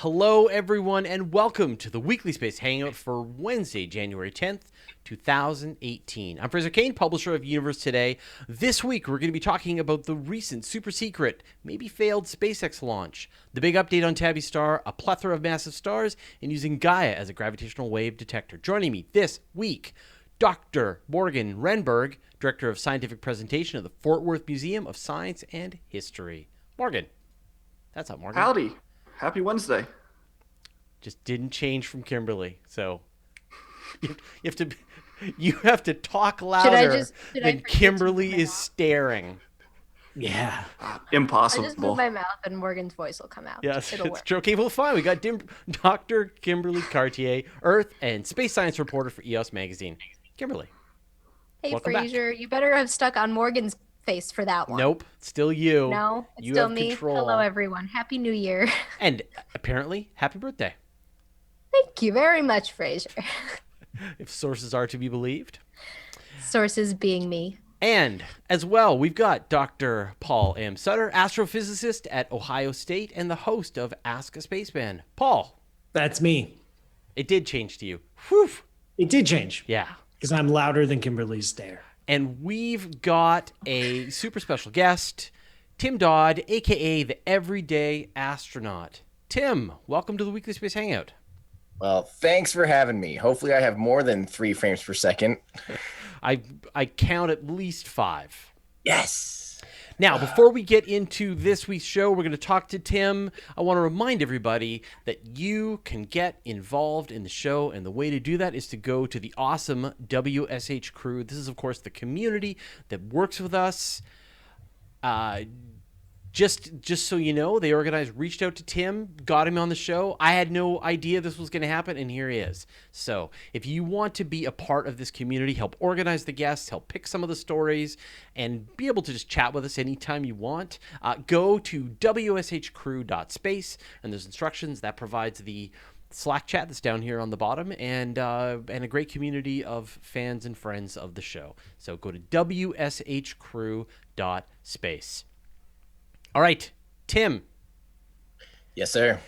Hello, everyone, and welcome to the Weekly Space Hangout for Wednesday, January 10th, 2018. I'm Fraser Kane, publisher of Universe Today. This week, we're going to be talking about the recent super secret, maybe failed SpaceX launch, the big update on Tabby star, a plethora of massive stars, and using Gaia as a gravitational wave detector. Joining me this week, Dr. Morgan Renberg, Director of Scientific Presentation of the Fort Worth Museum of Science and History. Morgan. That's not Morgan. Howdy. Happy Wednesday. Just didn't change from Kimberly, so you have to talk louder than Kimberly is staring. Yeah. Impossible. I just move my mouth and Morgan's voice will come out. Yes, It'll it's work. true. Okay, well, fine. We got Dr. Kimberly Cartier, Earth and Space Science reporter for EOS Magazine. Kimberly. Hey, Welcome Fraser, you better have stuck on Morgan's face for that one. Nope, still you. No, it's you still have me. control. Hello, everyone. Happy New Year. And apparently, happy birthday. Thank you very much, Fraser. If sources are to be believed. Sources being me. And as well, we've got Dr. Paul M. Sutter, astrophysicist at Ohio State and the host of Ask a Spaceman. Paul. That's me. It did change to you. Whew. It did change. Yeah. Because I'm louder than Kimberly's stare. And we've got a super special guest, Tim Dodd, a.k.a. the Everyday Astronaut. Tim, welcome to the Weekly Space Hangout. Well, thanks for having me. Hopefully I have more than 3 frames per second. I count at least 5. Yes. Now, before we get into this week's show, we're going to talk to Tim. I want to remind everybody that you can get involved in the show, and the way to do that is to go to the awesome WSH crew. This is, of course, the community that works with us. Just so you know, they reached out to Tim, got him on the show. I had no idea this was going to happen, and here he is. So if you want to be a part of this community, help organize the guests, help pick some of the stories, and be able to just chat with us anytime you want, go to wshcrew.space, and there's instructions that provides the Slack chat that's down here on the bottom, and a great community of fans and friends of the show. So go to wshcrew.space. All right, Tim. Yes, sir.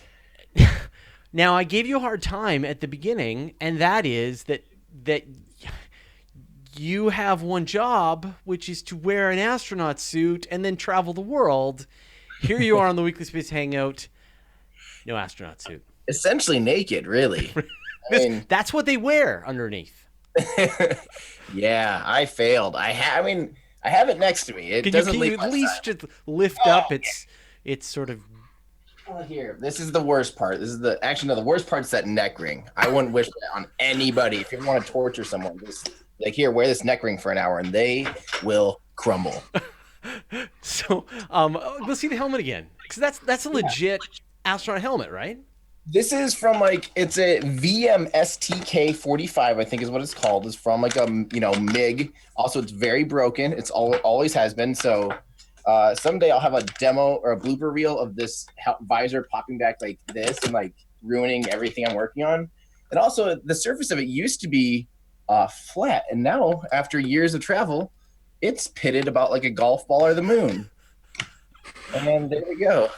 Now, I gave you a hard time at the beginning, and that is that you have one job, which is to wear an astronaut suit and then travel the world. Here you are on the Weekly Space Hangout. No astronaut suit. Essentially naked, really. That's what they wear underneath. Yeah, I failed. I have it next to me. It doesn't Can leave you my at least side. just lift up? It's sort of. Oh, here. This is the worst part. The worst part is that neck ring. I wouldn't wish that on anybody. If you ever want to torture someone, just here, wear this neck ring for an hour, and they will crumble. So, let's see the helmet again, because that's a legit astronaut helmet, right? This is from it's a VMSTK 45, I think is what it's called. It's from a MiG. Also, it's very broken. It's always has been. So someday I'll have a demo or a blooper reel of this visor popping back like this and ruining everything I'm working on. And also, the surface of it used to be flat, and now after years of travel, it's pitted about like a golf ball or the moon. And there we go.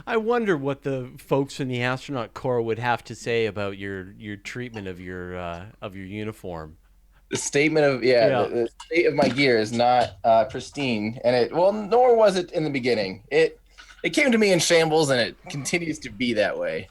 I wonder what the folks in the astronaut corps would have to say about your treatment of your uniform. The statement of the state of my gear is not pristine, and nor was it in the beginning. It came to me in shambles, and it continues to be that way.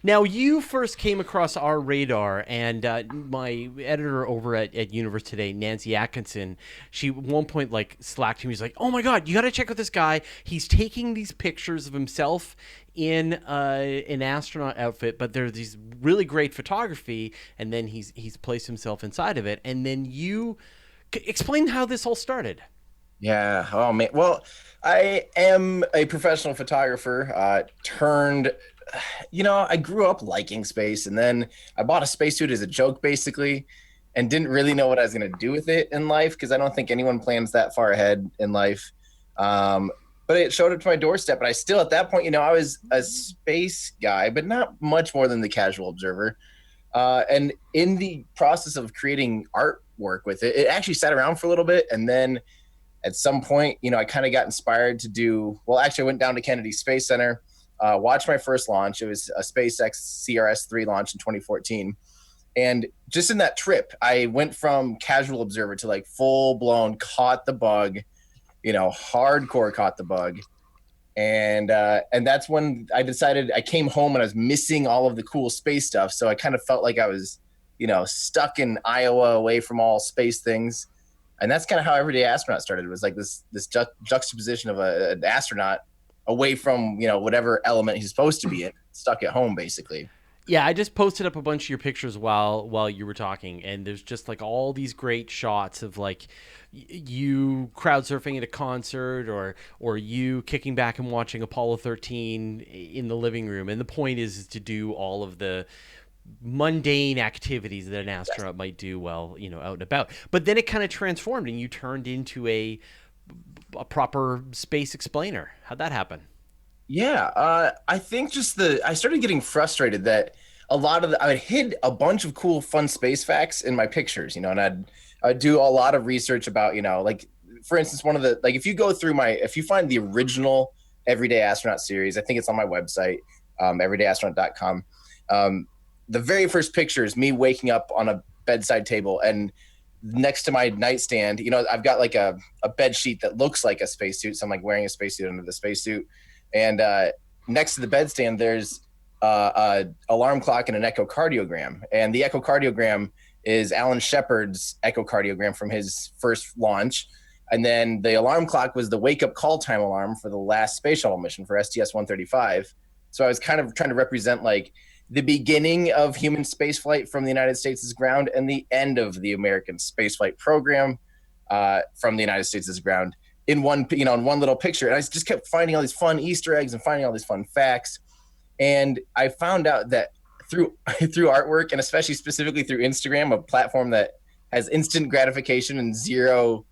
Now, you first came across our radar, and my editor over at Universe Today, Nancy Atkinson, she at one point slacked him. He's like, "Oh my God, you got to check out this guy. He's taking these pictures of himself in an astronaut outfit, but there's these really great photography, and then he's placed himself inside of it." And then you explain how this all started. Yeah. Oh man. Well, I am a professional photographer. I grew up liking space, and then I bought a spacesuit as a joke, basically, and didn't really know what I was going to do with it in life, because I don't think anyone plans that far ahead in life. But it showed up to my doorstep, and I still, at that point, I was a space guy, but not much more than the casual observer. And in the process of creating artwork with it, it actually sat around for a little bit, and then at some point, I kind of got inspired to do, I went down to Kennedy Space Center, watched my first launch. It was a SpaceX CRS-3 launch in 2014. And just in that trip, I went from casual observer to like full blown caught the bug, hardcore caught the bug. And that's when I decided I came home and I was missing all of the cool space stuff. So I kind of felt like I was, stuck in Iowa away from all space things. And that's kind of how Everyday Astronaut started. It was like this juxtaposition of an astronaut away from, whatever element he's supposed to be in, stuck at home, basically. Yeah, I just posted up a bunch of your pictures while you were talking, and there's just like all these great shots of like you crowd surfing at a concert or you kicking back and watching Apollo 13 in the living room. And the point is to do all of the mundane activities that an astronaut might do while, out and about. But then it kind of transformed and you turned into a proper space explainer. How'd that happen? Yeah, I think I started getting frustrated that I would hid a bunch of cool, fun space facts in my pictures, and I'd do a lot of research about, like, for instance, if you find the original Everyday Astronaut series, I think it's on my website, everydayastronaut.com. The very first picture is me waking up on a bedside table, and next to my nightstand, I've got like a bed sheet that looks like a spacesuit. So I'm like wearing a spacesuit under the spacesuit. And next to the bedstand, there's a alarm clock and an echocardiogram. And the echocardiogram is Alan Shepard's echocardiogram from his first launch. And then the alarm clock was the wake-up call time alarm for the last space shuttle mission for STS-135. So I was kind of trying to represent like the beginning of human spaceflight from the United States' ground and the end of the American spaceflight program from the United States' ground. In one little picture. And I just kept finding all these fun Easter eggs and finding all these fun facts. And I found out that through artwork, and especially specifically through Instagram, a platform that has instant gratification and zero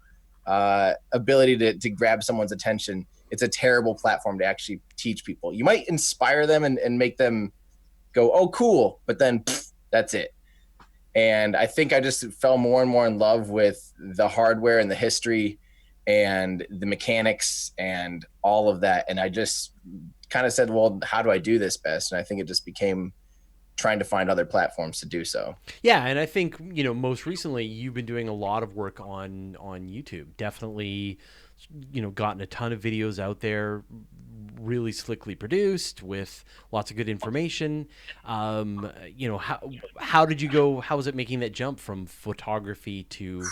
ability to grab someone's attention, it's a terrible platform to actually teach people. You might inspire them and make them go, oh, cool, but then that's it. And I think I just fell more and more in love with the hardware and the history and the mechanics and all of that. And I just kind of said, well, how do I do this best? And I think it just became trying to find other platforms to do so. Yeah, and I think, most recently you've been doing a lot of work on YouTube. Definitely, gotten a ton of videos out there, really slickly produced with lots of good information. How did you go? How was it making that jump from photography to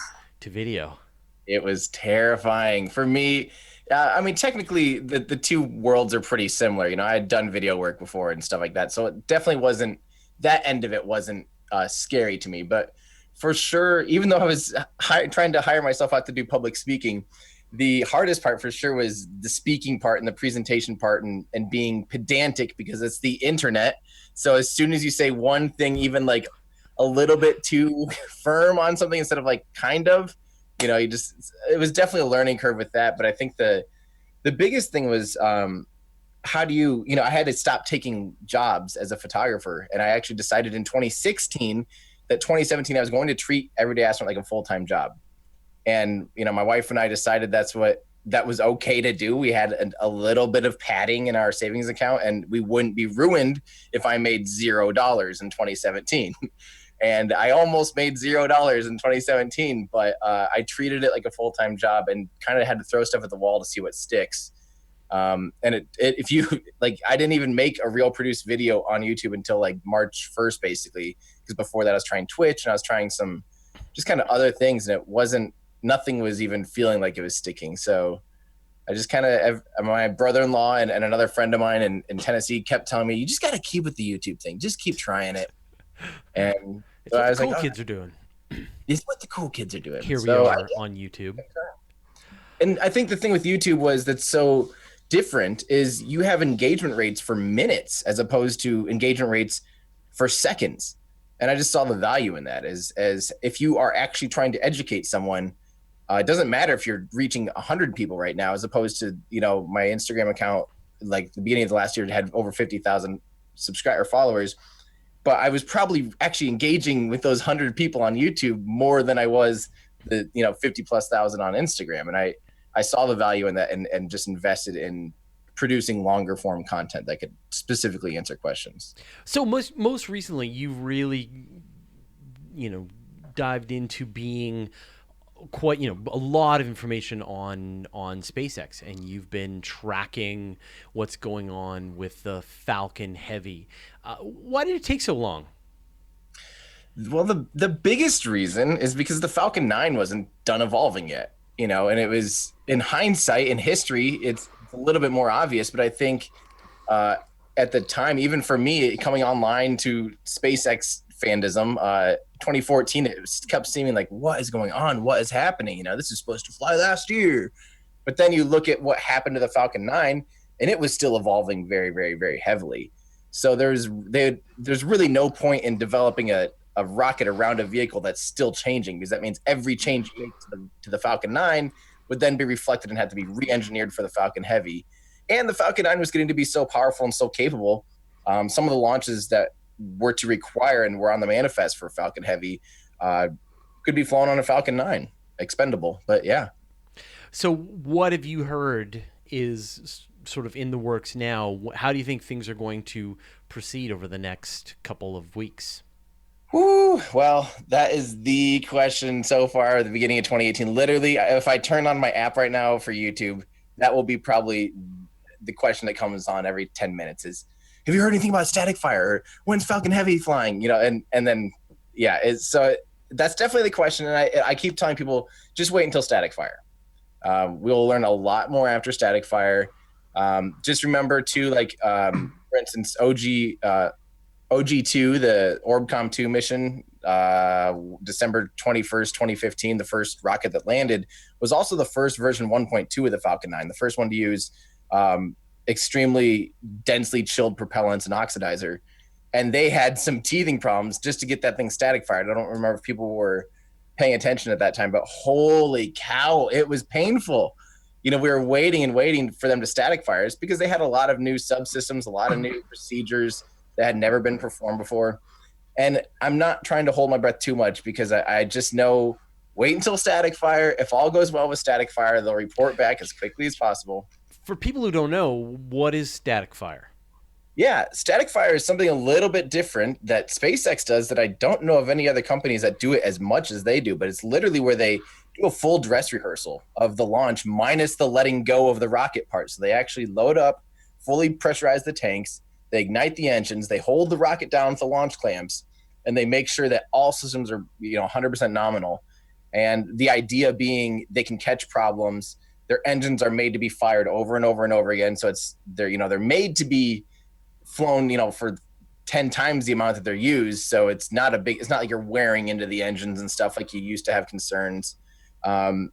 video? It was terrifying for me. Technically the two worlds are pretty similar. I had done video work before and stuff like that. So it definitely wasn't, that end of it wasn't scary to me. But for sure, even though I was trying to hire myself out to do public speaking, the hardest part for sure was the speaking part and the presentation part and being pedantic because it's the internet. So as soon as you say one thing, even like a little bit too firm on something instead of like kind of, it was definitely a learning curve with that. But I think the biggest thing was how do you, I had to stop taking jobs as a photographer. And I actually decided in 2016 that 2017, I was going to treat Everyday Astronaut like a full-time job. And, my wife and I decided that was okay to do. We had a little bit of padding in our savings account and we wouldn't be ruined if I made $0 in 2017. And I almost made $0 in 2017, but I treated it like a full-time job and kind of had to throw stuff at the wall to see what sticks. And if you like, I didn't even make a real produced video on YouTube until like March 1st, basically, because before that I was trying Twitch and I was trying some just kind of other things, and nothing was even feeling like it was sticking. So I just kind of, my brother-in-law and another friend of mine in Tennessee kept telling me, you just got to keep with the YouTube thing. Just keep trying it. And it's what the cool kids are doing. It's what the cool kids are doing. Here we are on YouTube. And I think the thing with YouTube was that's so different is you have engagement rates for minutes as opposed to engagement rates for seconds. And I just saw the value in that as if you are actually trying to educate someone, it doesn't matter if you're reaching 100 people right now, as opposed to, my Instagram account, like the beginning of the last year, had over 50,000 subscriber followers. But I was probably actually engaging with those 100 people on YouTube more than I was the 50 plus thousand on Instagram. And I saw the value in that and just invested in producing longer form content that could specifically answer questions. So most recently, you've really, dived into being quite, a lot of information on SpaceX, and you've been tracking what's going on with the Falcon Heavy. Why did it take so long? Well, the biggest reason is because the Falcon 9 wasn't done evolving yet, and it was, in hindsight, in history, it's a little bit more obvious, but I think at the time, even for me, coming online to SpaceX fandom, 2014, it kept seeming like, what is going on? What is happening? This is supposed to fly last year. But then you look at what happened to the Falcon 9, and it was still evolving very, very, very heavily. So there's really no point in developing a rocket around a vehicle that's still changing, because that means every change you make to the Falcon 9 would then be reflected and had to be re-engineered for the Falcon Heavy. And the Falcon 9 was getting to be so powerful and so capable. Some of the launches that were to require and were on the manifest for Falcon Heavy could be flown on a Falcon 9, expendable. But yeah. So what have you heard is sort of in the works now? How do you think things are going to proceed over the next couple of weeks? Well, that is the question so far at the beginning of 2018. Literally, if I turn on my app right now for YouTube, that will be probably the question that comes on every 10 minutes is, have you heard anything about static fire? Or when's Falcon Heavy flying? And then, yeah, so that's definitely the question. And I keep telling people, just wait until static fire. We'll learn a lot more after static fire. Just remember too, like, for instance, OG2, the Orbcomm 2 mission, December 21st, 2015, the first rocket that landed, was also the first version 1.2 of the Falcon 9, the first one to use extremely densely chilled propellants and oxidizer. And they had some teething problems just to get that thing static fired. I don't remember if people were paying attention at that time, but holy cow, it was painful. We were waiting and waiting for them to static fire us because they had a lot of new subsystems, a lot of new procedures that had never been performed before. And I'm not trying to hold my breath too much because I just know, wait until static fire. If all goes well with static fire, they'll report back as quickly as possible. For people who don't know, what is static fire? Yeah, static fire is something a little bit different that SpaceX does that I don't know of any other companies that do it as much as they do, but it's literally where they do a full dress rehearsal of the launch minus the letting go of the rocket part. So they actually load up, fully pressurize the tanks, they ignite the engines, they hold the rocket down with the launch clamps, and they make sure that all systems are 100% nominal. And the idea being they can catch problems. Their engines are made to be fired over and over and over again. So they're made to be flown, for 10 times the amount that they're used. So it's not like you're wearing into the engines and stuff like you used to have concerns. And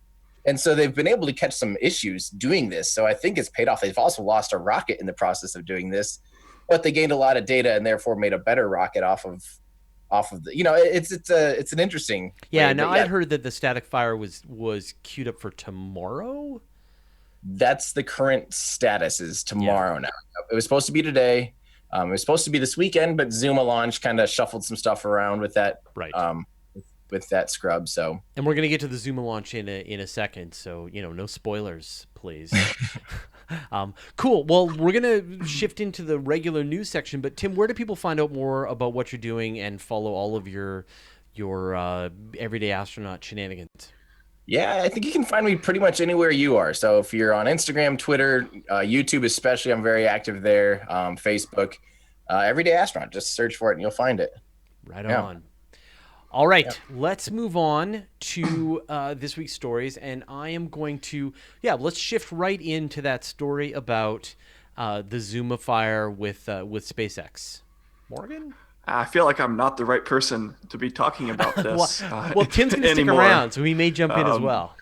so they've been able to catch some issues doing this. So I think it's paid off. They've also lost a rocket in the process of doing this, but they gained a lot of data and therefore made a better rocket off of the, it's an interesting. Yeah. Now I heard that the static fire was queued up for tomorrow. That's the current status, is tomorrow now. It was supposed to be today. It was supposed to be this weekend, but Zuma launch kind of shuffled some stuff around with that, right? With that scrub. So, and we're gonna get to the Zuma launch in a second. So no spoilers, please. Cool. Well, we're gonna shift into the regular news section. But Tim, where do people find out more about what you're doing and follow all of your everyday astronaut shenanigans? Yeah, I think you can find me pretty much anywhere you are. So if you're on Instagram, Twitter, YouTube especially, I'm very active there. Facebook, Everyday Astronaut. Just search for it and you'll find it. Right on. All right, let's move on to this week's stories. And I am going to, let's shift right into that story about the Zuma fire with SpaceX. Morgan? I feel like I'm not the right person to be talking about this. well, Tim's going to stick around, so he may jump in as well.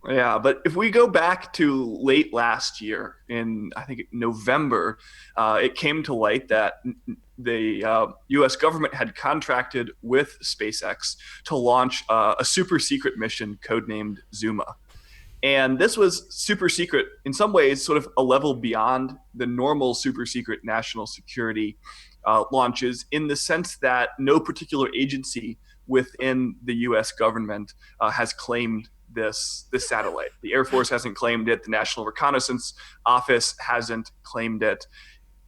Yeah, but if we go back to late last year, in I think November, it came to light that the U.S. government had contracted with SpaceX to launch a super secret mission codenamed Zuma. And this was super secret, in some ways, sort of a level beyond the normal super secret national security launches, in the sense that no particular agency within the U.S. government has claimed this satellite. The Air Force hasn't claimed it. The National Reconnaissance Office hasn't claimed it.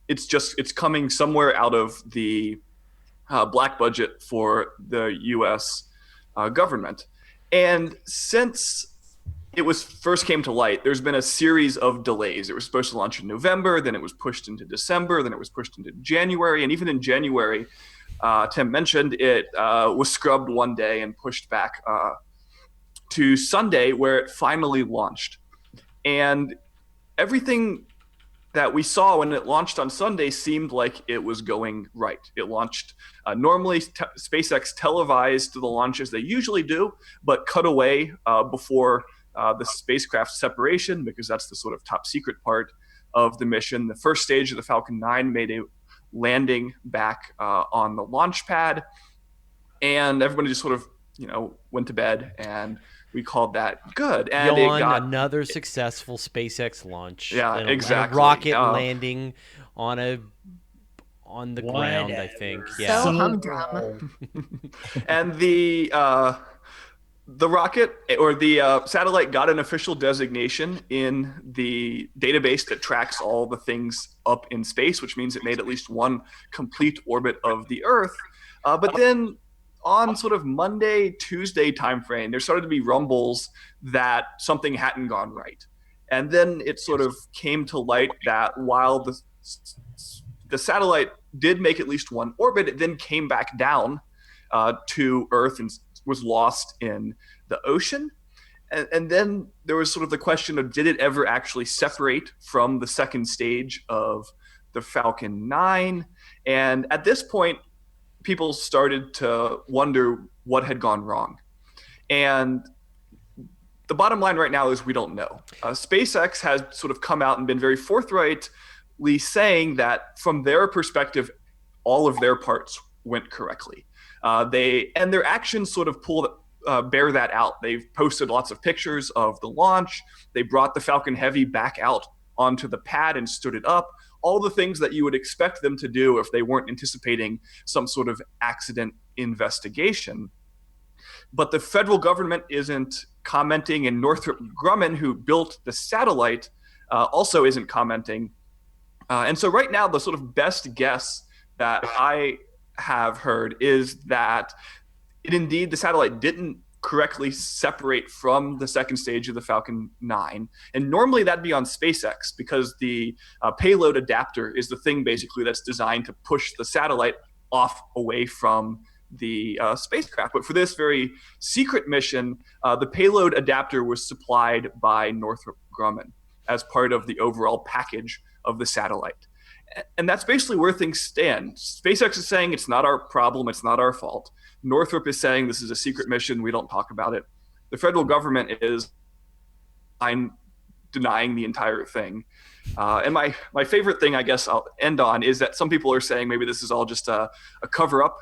It's coming somewhere out of the black budget for the U.S. Government. And since it was first came to light, there's been a series of delays. It was supposed to launch in November, then it was pushed into December, then it was pushed into January, and even in January, Tim mentioned it was scrubbed one day and pushed back to Sunday, where it finally launched. And everything that we saw when it launched on Sunday seemed like it was going right. It launched normally. SpaceX televised the launch as they usually do, but cut away before the spacecraft separation, because that's the sort of top secret part of the mission. The first stage of the Falcon 9 made a landing back on the launch pad, and everybody just sort of went to bed, and we called that good. And Yawn, it got another successful SpaceX launch. Yeah, and a exactly. rocket landing on the ground, I think. Yeah. So humdrum. And the rocket or the satellite got an official designation in the database that tracks all the things up in space, which means it made at least one complete orbit of the Earth. But then on sort of Monday, Tuesday timeframe, there started to be rumbles that something hadn't gone right. And then it sort of came to light that while the satellite did make at least one orbit, it then came back down to Earth and was lost in the ocean. And then there was sort of the question of, did it ever actually separate from the second stage of the Falcon 9? And at this point, people started to wonder what had gone wrong. And the bottom line right now is we don't know. SpaceX has sort of come out and been very forthrightly saying that from their perspective, all of their parts went correctly. And their actions sort of bear that out. They've posted lots of pictures of the launch. They brought the Falcon Heavy back out onto the pad and stood it up. All the things that you would expect them to do if they weren't anticipating some sort of accident investigation. But the federal government isn't commenting, and Northrop Grumman, who built the satellite, also isn't commenting. And so right now, the sort of best guess that I have heard is that the satellite didn't correctly separate from the second stage of the Falcon 9. And normally that'd be on SpaceX, because the payload adapter is the thing basically that's designed to push the satellite off away from the spacecraft. But for this very secret mission, the payload adapter was supplied by Northrop Grumman as part of the overall package of the satellite. And that's basically where things stand. SpaceX is saying it's not our problem, it's not our fault. Northrop is saying this is a secret mission, we don't talk about it. The federal government is denying the entire thing. And my favorite thing, I guess I'll end on, is that some people are saying maybe this is all just a cover-up,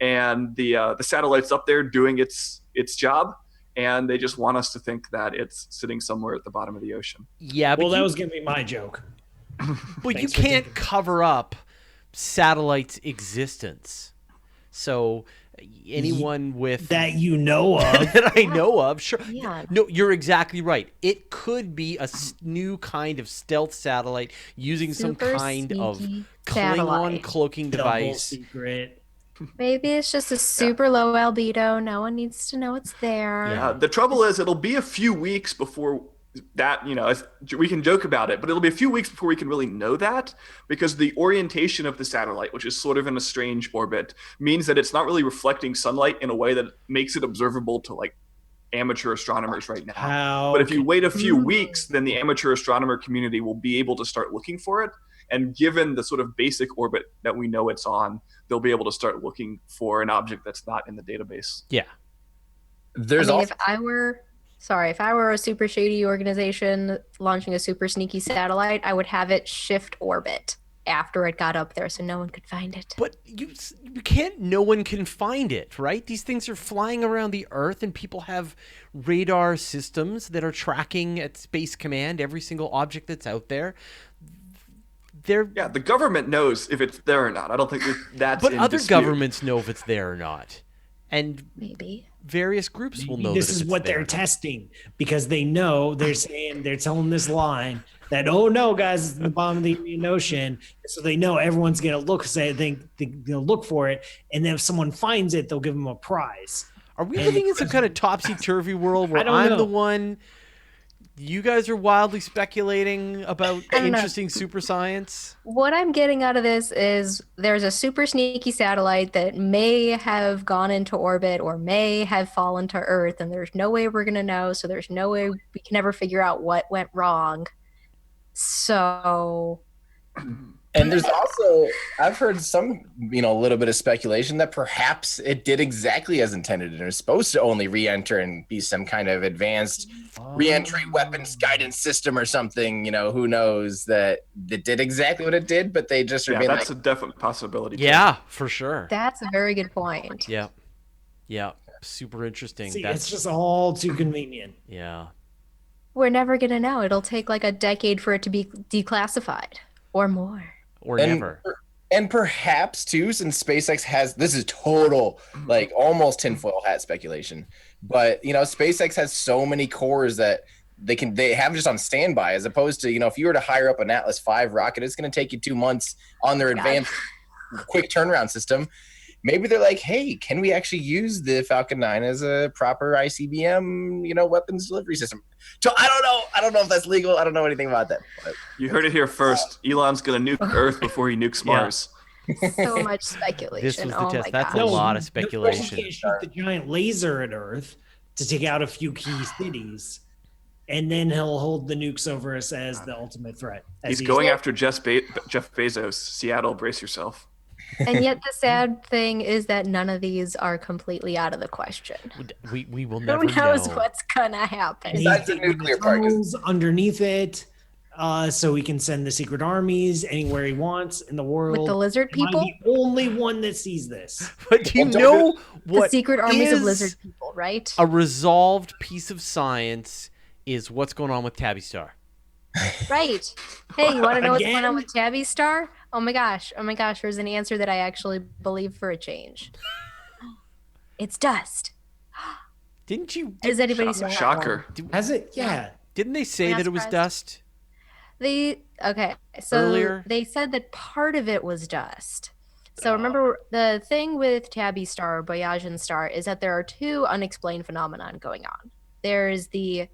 and the satellite's up there doing its job, and they just want us to think that it's sitting somewhere at the bottom of the ocean. Yeah, Well, that was going to be my joke. But you can't cover up satellites' existence. So anyone with that you know of, that I know of, sure. Yeah. No, you're exactly right. It could be a new kind of stealth satellite using Super some kind of sneaky Klingon satellite. cloaking double device. secret. Maybe it's just a super low albedo. No one needs to know it's there. Yeah. The trouble is, it'll be a few weeks before that, we can joke about it, but it'll be a few weeks before we can really know that, because the orientation of the satellite, which is sort of in a strange orbit, means that it's not really reflecting sunlight in a way that makes it observable to like amateur astronomers right now. But if you wait a few weeks, then the amateur astronomer community will be able to start looking for it. And given the sort of basic orbit that we know it's on, they'll be able to start looking for an object that's not in the database. Yeah. There's also if I were a super shady organization launching a super sneaky satellite, I would have it shift orbit after it got up there so no one could find it. But you can't, no one can find it, right? These things are flying around the Earth, and people have radar systems that are tracking at Space Command every single object that's out there. Yeah, the government knows if it's there or not. I don't think that's But in other dispute. governments know if it's there or not. And Maybe. various groups will Maybe know this that if is it's what there. they're testing because they know they're telling this line that, oh no, guys, it's in the bottom of the Indian Ocean. So they know everyone's gonna look, they'll look for it, and then if someone finds it, they'll give them a prize. Are we And living the in some kind of topsy-turvy world where I don't I'm know. the one, you guys are wildly speculating about I don't know. interesting super science? What I'm getting out of this is there's a super sneaky satellite that may have gone into orbit or may have fallen to Earth, and there's no way we're going to know. So there's no way we can ever figure out what went wrong. So, And there's also, I've heard some, a little bit of speculation that perhaps it did exactly as intended and it was supposed to only re-enter and be some kind of advanced re-entry weapons guidance system or something. Who knows that it did exactly what it did, but they just Yeah, remain that's like, a definite possibility. too. Yeah, for sure. that's a very good point. Yeah. Yeah. Super interesting. See, That's it's just all too convenient. yeah. We're never going to know. It'll take like a decade for it to be declassified or more. Or and, never. and perhaps too, since SpaceX has, this is total, like almost tinfoil hat speculation, but SpaceX has so many cores that they have just on standby, as opposed to, if you were to hire up an Atlas V rocket, it's going to take you 2 months on their advanced quick turnaround system. Maybe they're like, hey, can we actually use the Falcon 9 as a proper ICBM, weapons delivery system? So I don't know if that's legal. I don't know anything about that. But You heard it here first. Elon's going to nuke Earth before he nukes Yeah. Mars. So much speculation. This was the oh test. my That's gosh. a lot of You speculation. can't shoot the giant laser at Earth to take out a few key cities, and then he'll hold the nukes over us as the ultimate threat. He's going after Jeff Bezos. Seattle, brace yourself. And yet the sad thing is that none of these are completely out of the question. We will Who never knows know. what's gonna happen? And Besides he's the digging nuclear part, 'cause- tunnels underneath it, so he can send the secret armies anywhere he wants in the world. With the lizard Am I people? the only one that sees this? But do you Well, don't know The what secret armies of is lizard people, right? a resolved piece of science is what's going on with Tabby Star? Right. Hey, you want to know what's going Again? on with Tabby Star? Oh my gosh. Oh my gosh. There's an answer that I actually believe for a change. It's dust. Didn't you? Does anybody see that Shocker. Has it? Yeah. Didn't they say Not that it was surprised. dust? So Earlier? they said that part of it was dust. So remember, the thing with Tabby Star, Boyajian Star, is that there are two unexplained phenomenon going on. There's the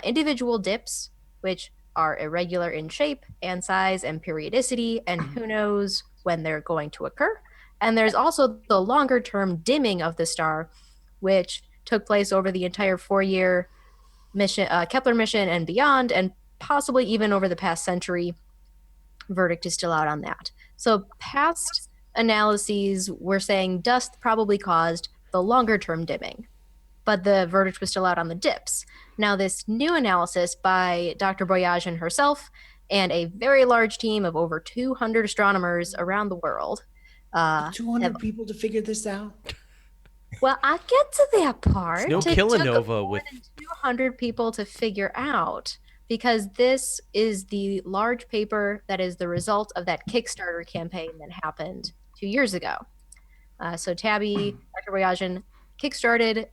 individual dips, which are irregular in shape and size and periodicity, and who knows when they're going to occur. And there's also the longer term dimming of the star, which took place over the entire 4-year mission, Kepler mission and beyond, and possibly even over the past century. Verdict is still out on that. So past analyses were saying dust probably caused the longer term dimming, but the verdict was still out on the dips. Now, this new analysis by Dr. Boyajian herself and a very large team of over 200 astronomers around the world. 200 people to figure this out? Well, I'll get to that part. It's no It took Killanova more with than 200 people to figure out, because this is the large paper that is the result of that Kickstarter campaign that happened 2 years ago. So Tabby, Dr. Boyajian, kickstarted,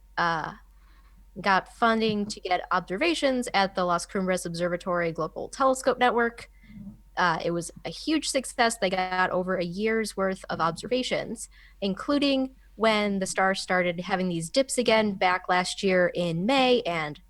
got funding to get observations at the Las Cumbres Observatory Global Telescope Network. It was a huge success. They got over a year's worth of observations, including when the star started having these dips again back last year in May and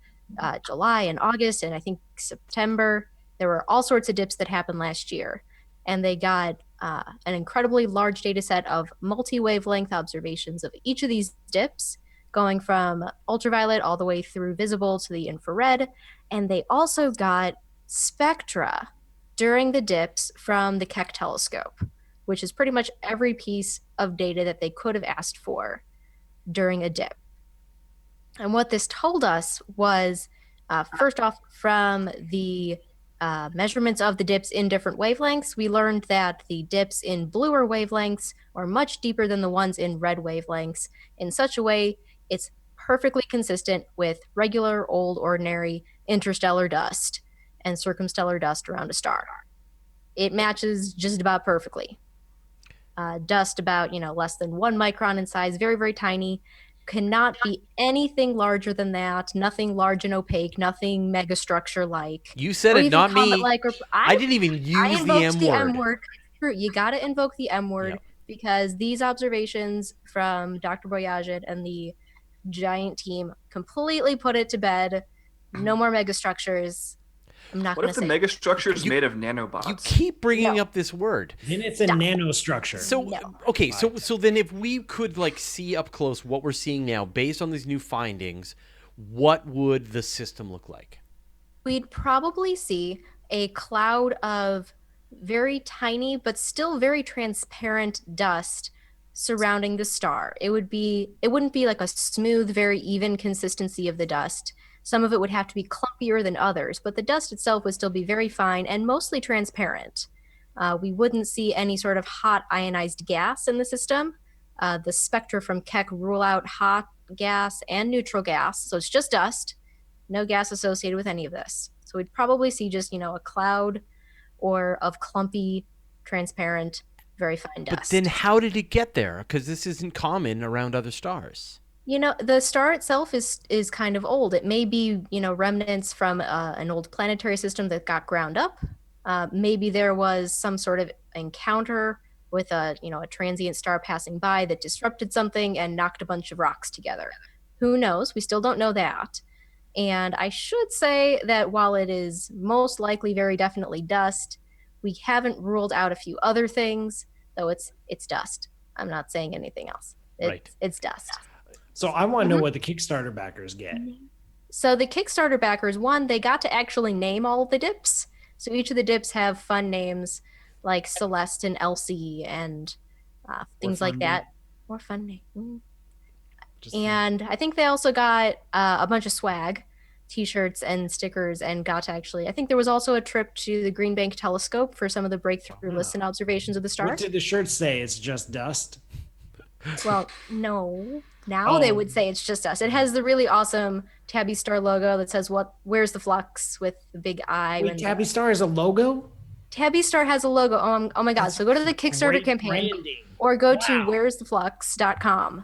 July and August, and I think September. There were all sorts of dips that happened last year. And they got an incredibly large data set of multi-wavelength observations of each of these dips, going from ultraviolet all the way through visible to the infrared. And they also got spectra during the dips from the Keck telescope, which is pretty much every piece of data that they could have asked for during a dip. And what this told us was, first off, from the measurements of the dips in different wavelengths, we learned that the dips in bluer wavelengths are much deeper than the ones in red wavelengths in such a way it's perfectly consistent with regular, old, ordinary interstellar dust and circumstellar dust around a star. It matches just about perfectly. dust about, less than 1 micron in size, very, very tiny. Cannot be anything larger than that. Nothing large and opaque. Nothing megastructure like. You said or it, even not me. comet-like. I didn't even I use the invoked M the word. M word. True, you got to invoke the M word Yep. because these observations from Dr. Boyajian and the giant team completely put it to bed. No more megastructures. I'm not What going if to the say. megastructure is You- made of nanobots? You keep bringing No. up this word. Then it's a Stop. nanostructure. So No. okay, so then if we could like see up close what we're seeing now based on these new findings, what would the system look like? We'd probably see a cloud of very tiny but still very transparent dust surrounding the star. It wouldn't be like a smooth, very even consistency of the dust. Some of it would have to be clumpier than others, but the dust itself would still be very fine and mostly transparent. We wouldn't see any sort of hot ionized gas in the system. The spectra from Keck rule out hot gas and neutral gas, so it's just dust. No gas associated with any of this. So we'd probably see just, a cloud or of clumpy, transparent, very fine dust. But then how did it get there? Because this isn't common around other stars. The star itself is kind of old. It may be, remnants from an old planetary system that got ground up. Maybe there was some sort of encounter with a transient star passing by that disrupted something and knocked a bunch of rocks together. Who knows? We still don't know that. And I should say that while it is most likely very definitely dust, we haven't ruled out a few other things, though it's dust. I'm not saying anything else. Right. It's dust. So I want to know what the Kickstarter backers get. So the Kickstarter backers, one, they got to actually name all of the dips. So each of the dips have fun names like Celeste and Elsie and things like that. More fun name. And I think they also got a bunch of swag, t-shirts and stickers, and got to actually, I think there was also a trip to the Green Bank telescope for some of the breakthrough listen observations of the stars. What did the shirt say? It's just dust? Well, no. Now they would say it's just us. It has the really awesome Tabby Star logo that says "Where's the flux?" with the big eye. Wait, Tabby Star is a logo? Tabby Star has a logo. Oh my God. So go to the Kickstarter Great campaign branding. or go to where'stheflux.com.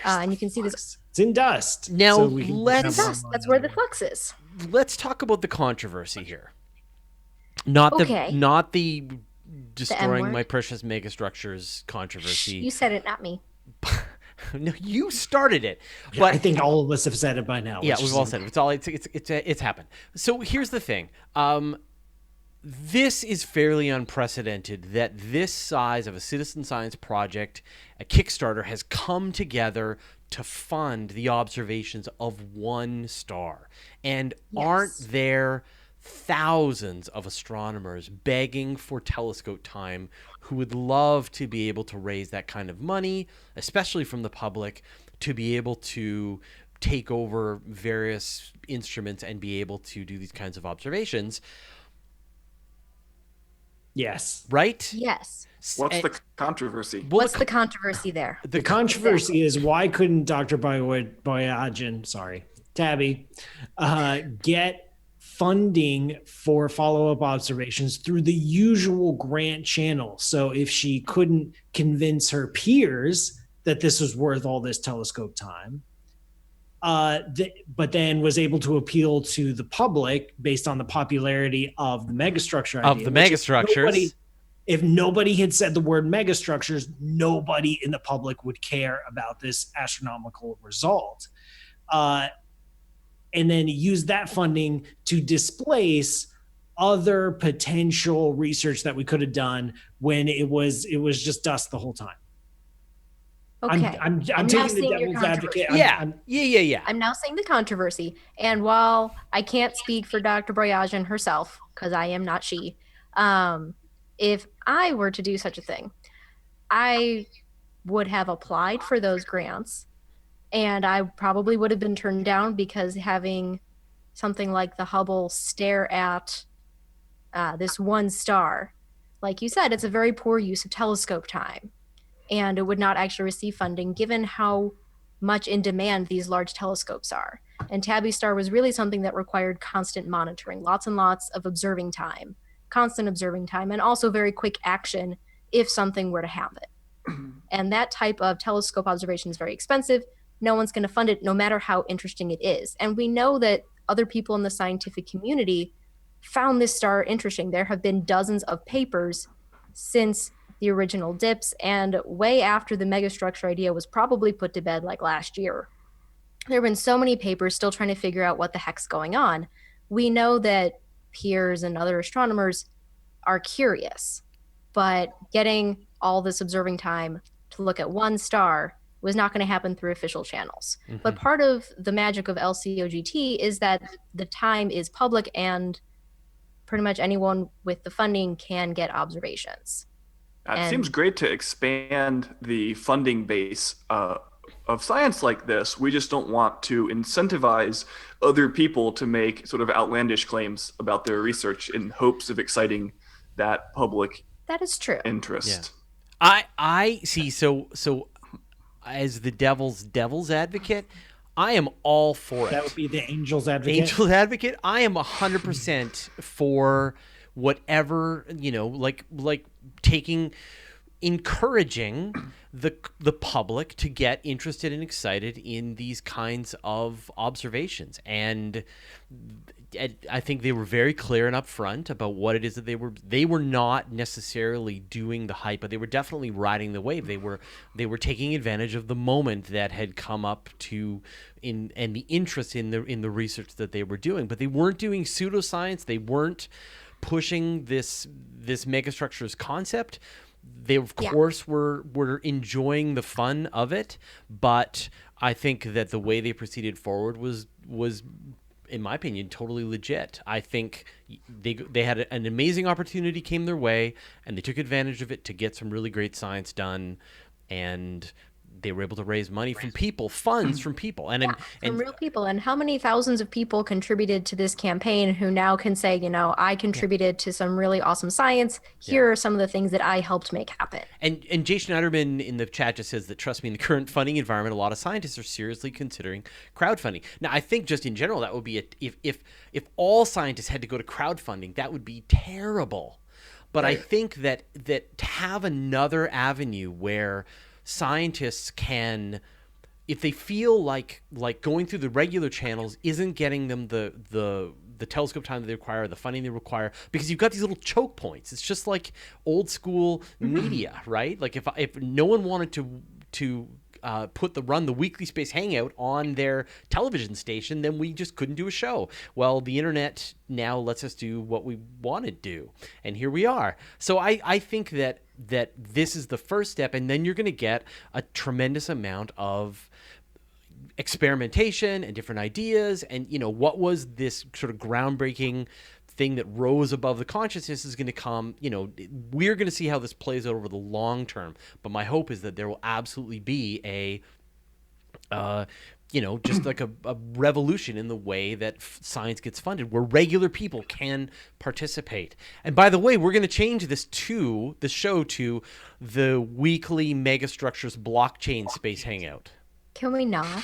And you can see this. It's in dust. Now, we can let's- have Dust. one That's on where the there. flux is. Let's talk about the controversy here. Not Okay. the destroying M-word? my precious megastructures controversy. You said it, not me. No, you started it. Yeah, But I think all of us have said it by now. yeah, which we've is- all said it. It's happened. So here's the thing. This is fairly unprecedented that this size of a citizen science project, a Kickstarter, has come together to fund the observations of one star. And aren't there thousands of astronomers begging for telescope time who would love to be able to raise that kind of money, especially from the public, to be able to take over various instruments and be able to do these kinds of observations, Yes. right? Yes. What's the controversy? Well, What's the controversy there? The controversy is why couldn't Dr. Boyajian, Tabby, get funding for follow-up observations through the usual grant channel? So if she couldn't convince her peers that this was worth all this telescope time, but then was able to appeal to the public based on the popularity of the megastructure of idea, the which megastructures. if nobody had said the word megastructures, nobody in the public would care about this astronomical result. And then use that funding to displace other potential research that we could have done when it was just dust the whole time. Okay. I'm now taking the seeing your devil's advocate. Yeah. Yeah. I'm now saying the controversy. And while I can't speak for Dr. Boyajian herself, because I am not she, if I were to do such a thing, I would have applied for those grants, and I probably would have been turned down because having something like the Hubble stare at this one star, like you said, it's a very poor use of telescope time. And it would not actually receive funding given how much in demand these large telescopes are. And Tabby Star was really something that required constant monitoring, lots and lots of observing time, constant observing time, and also very quick action if something were to happen. And that type of telescope observation is very expensive. No one's going to fund it, no matter how interesting it is. And we know that other people in the scientific community found this star interesting. There have been dozens of papers since the original dips and way after the megastructure idea was probably put to bed, like last year. There have been so many papers still trying to figure out what the heck's going on. We know that peers and other astronomers are curious, but getting all this observing time to look at one star was not going to happen through official channels. Mm-hmm. But part of the magic of LCOGT is that the time is public and pretty much anyone with the funding can get observations. It seems great to expand the funding base of science like this. We just don't want to incentivize other people to make sort of outlandish claims about their research in hopes of exciting that public That is true. interest. Yeah. I see. So as the devil's advocate, I am all for it. That would be the angel's advocate. Angel's advocate. I am 100% for whatever, like encouraging the public to get interested and excited in these kinds of observations. And I think they were very clear and upfront about what it is that they were not necessarily doing the hype, but they were definitely riding the wave. They were taking advantage of the moment that had come up and the interest in the research that they were doing. But they weren't doing pseudoscience. They weren't pushing this megastructure's concept. They of course were enjoying the fun of it, but I think that the way they proceeded forward was in my opinion totally legit. I think they had an amazing opportunity came their way, and they took advantage of it to get some really great science done, and they were able to raise money from people, funds from people, and real people. And how many thousands of people contributed to this campaign who now can say, I contributed to some really awesome science. Here are some of the things that I helped make happen. And Jay Schneiderman in the chat just says that, trust me, in the current funding environment, a lot of scientists are seriously considering crowdfunding. Now, I think just in general, that would be if all scientists had to go to crowdfunding, that would be terrible. But right. I think that to have another avenue where scientists can, if they feel like going through the regular channels isn't getting them the telescope time that they require, the funding they require, because you've got these little choke points. It's just like old school media, right? Like if no one wanted to run the Weekly Space Hangout on their television station, then we just couldn't do a show. Well, the internet now lets us do what we want to do, and here we are. So I think that this is the first step, and then you're going to get a tremendous amount of experimentation and different ideas. And what was this sort of groundbreaking thing that rose above the consciousness is going to come. We're going to see how this plays out over the long term, but my hope is that there will absolutely be a just like a revolution in the way that science gets funded, where regular people can participate. And by the way, we're going to change the show to the weekly Megastructures Blockchain Space Hangout. Can we not?